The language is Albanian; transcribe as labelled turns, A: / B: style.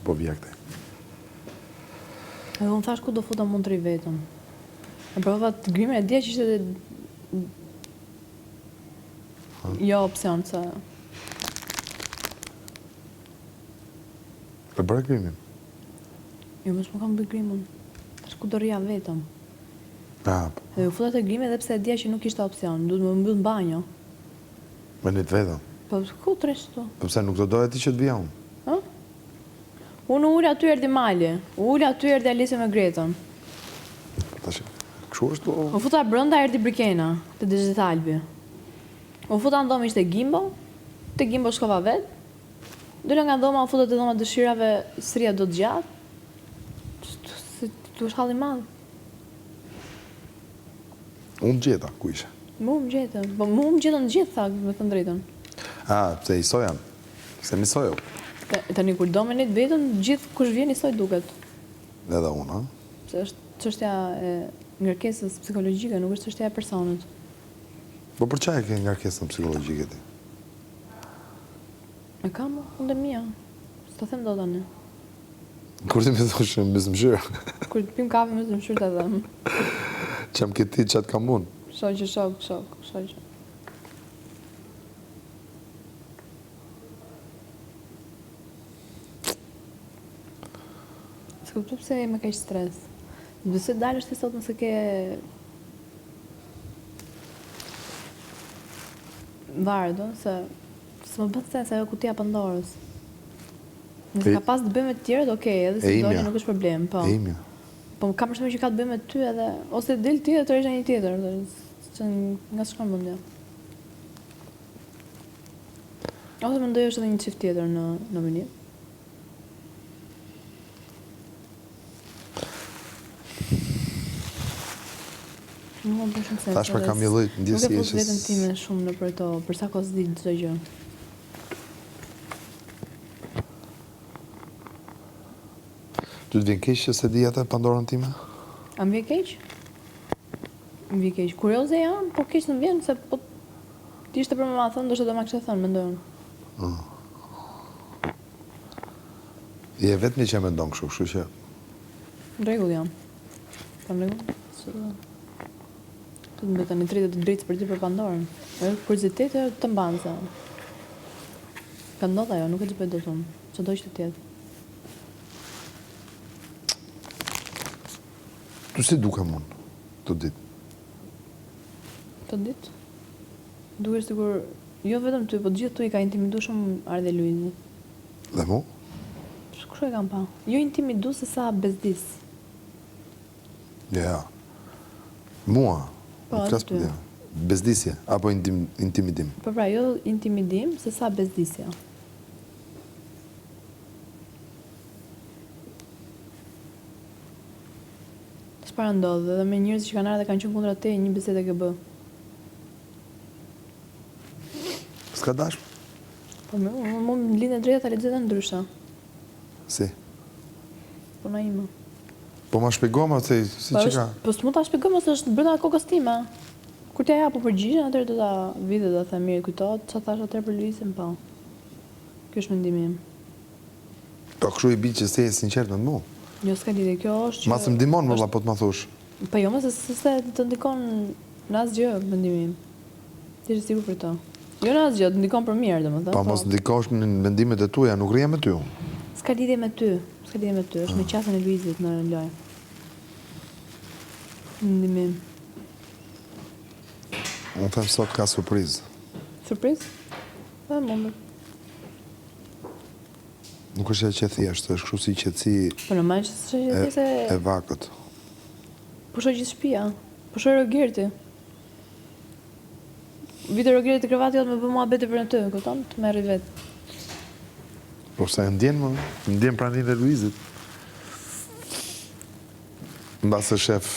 A: po vija këte.
B: Edhe unë thash ku do futa mund të ri vetëm. E prova të grimin e dje që ishte jo opcion, se...
A: E bërë grimin?
B: Jo, mos më kam bërë grimin. Thash ku do rria vetëm.
A: Edhe
B: u futa të grimi edhe pse e dje që nuk ishte opcion. Duhet më mbyll në banjo.
A: Me një të vetëm?
B: Po, ku të reshtu?
A: Po pse nuk do doja ti që të vija unë?
B: Unë ullë aty erdi Mali, ullë aty erdi Alisi me Gretën.
A: Tash, kështu është po...
B: U futa brënda erdi Brikena, të Digitalbi. U futa në dhomë ishte Gimbo, të Gimbo shkova vetë. Dule nga dhoma, u futa të dhoma dëshirave, sëria do të gjatë. Tu është halli madhë.
A: Unë gjeta, ku ishe?
B: Mu më gjetën, po mu më gjetën gjithë, tha, me të ndrejtën.
A: Pse i sojan, se mi sojo.
B: Tani kur do me një të vetën, gjithë kush vjen i soj duket.
A: Edhe unë, ha?
B: Se është çështja e ngarkesës psikologjike, nuk është çështja e personit.
A: Po për çfarë ke ngarkesën psikologjike ti?
B: E kam, unë dhe mia. S'ta them do tani.
A: Kur ti më thosh me zmshyrë?
B: Kur të pim kafe me zmshyrë ta them.
A: Çam ke ti çat kam unë?
B: Shoqë. Kuptu pse me kaq stres. Nëse dalësh ti sot nëse ke varet, se s'më bën sens ajo kutia Pandorës. Nëse ka pas të bëjë me të tjerët, okej, edhe si doli nuk është problem, po. Po kam përshtypjen që ka të bëjë me ty edhe ose del ti dhe të rresh një tjetër, që nga s'kam mendja. Ose mendoj është edhe një çift tjetër në menim.
A: Tash për kam një lloj ndjesie
B: që... Nuk e pos vetën time shumë në për to, përsa kos di çdo gjë.
A: Ty të vjen keq që se di atë Pandorën time?
B: A më vjen keq? Më vjen keq. Kurioze jam, po keq në vjen, se po ti ishte për me ma thënë, do shtë do ma kështë thënë, mendoj unë.
A: Je vetëmi që me ndonë kështu që...
B: Në regull jam. Po në regull? Të të mbeta një tritë të drejtës për ti për Pandorën. Kurzitetë të mbanë, se... Ka ndodha jo, nuk e që për do tunë. Që do ishte tjetë.
A: Tu si duke mund, të ditë?
B: Të ditë? Duke sigur... Jo vetëm ty, po gjithë tu i ka intimidu shumë Ardhe Luizi.
A: Dhe mu?
B: Kështu e kam pa. Jo intimidu se sa bezdis.
A: Ja. Mua?
B: Po, atë ty.
A: Bezdisje, apo intimidim?
B: Po pra, jo intimidim, se sa bezdisja. Çfarë ndodh, edhe me njerëz që kanë ardhur dhe kanë qenë kundra te, një bisedë ke bë.
A: S'ka dash?
B: Po më linë drejta ta lexoj ndryshe.
A: Si?
B: Po na ima.
A: Po ma shpjegoma se si që ka?
B: Po s'mund ta shpjegoj se është brenda kokës time. Kur t'ja japu përgjigjen, atëherë do ta vite do ta them mirë, kujtohet çfarë thash atëherë për Luisin, po. Ky është mendimi im.
A: Po kështu i bi që se je sinqert me mua.
B: Jo, s'ka lidhje, kjo është që...
A: Ma se më ndihmon më valla po të ma thosh.
B: Po jo, se të ndikon në asgjë mendimi im. Ti je sigur për to. Jo në asgjë, të ndikon për mirë, domethënë.
A: Po mos ndikosh në mendimet e tuaja, nuk rria me ty unë.
B: S'ka lidhje me ty, është me qasën e Luizit në lojë. Mendimi im.
A: Unë them sot ka surprizë.
B: Surprizë? Po mund.
A: Nuk është që thjeshtë, është kështu si qetësi
B: po në që se...
A: e vakët.
B: Po shoh gjithë shtëpia, po shoh Rogerti. Vite Rogerti të krevati me bë muhabete për në të, kupton? Të merri vetë.
A: Po sa e ndjen praninë e Luizit. Mbasë shef